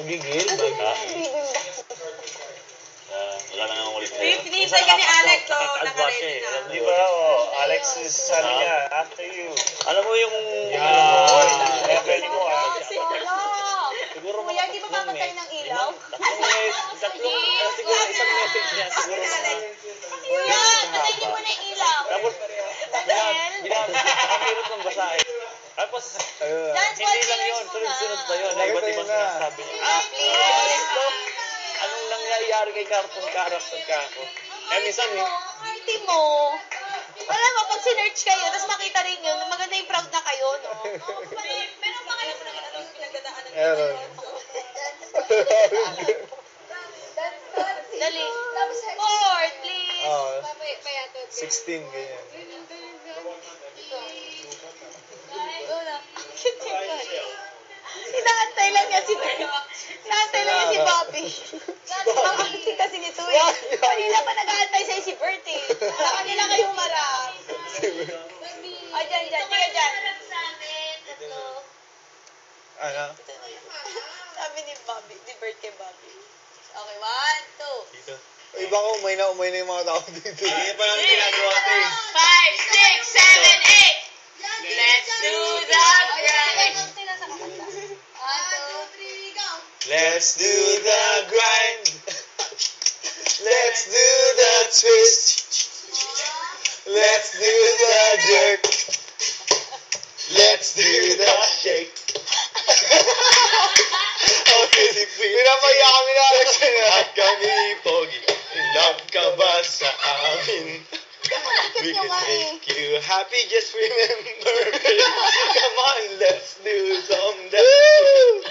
Gigil? Wala na nga ulit na yun. Pinintay ka ni Alex, so naka-ready na. Di ba? Alex is sabi niya, after you. Alam mo yung... Level mo Siguro Kuya, di ba mamatay ng ilaw? Siguro isang message niya. Siguro mga... Kuya, patay niyo muna yung ilaw. Tapos, hirap ng basahin. Tapos, Dance hindi lang yun. muna. Sunod-sunod pa yun. Iba't ibang sinasabi niya. Please. Anong nangyayari kay cartoon character ka ako? Kaya minsan, Arte mo. Wala mo, pag sinerch kayo, tapos makita rin yun, maganda yung proud na kayo, no? Meron pa kayo naman anong pinagdadaanan nyo? Meron. Dali. Board, please. 16, ganyan. Inaantay lang niya si Inaantay lang niya si Bobby. Ang acting kasi nito eh. Kanina pa nag-aantay sa'yo si Bert eh. Sa kanila kayo humarap. Ay, dyan. Sige, dyan. Ano? Sabi ni Bobby, ni Bert kay Bobby. Okay, 1, 2. Iba ko, umay na yung mga tao dito. hindi pa namin ginagawa ito eh. 5, 6, 7, 8. Let's do the grind. 1, 2, 3, go. Let's do the grind. Let's do the twist. Let's do the jerk. Let's do the shake. Okay, pinapaya kami na Alex na. At kami, Pogi, in love ka ba sa amin? We can make you happy, just remember, babe. Come on, let's do some dance.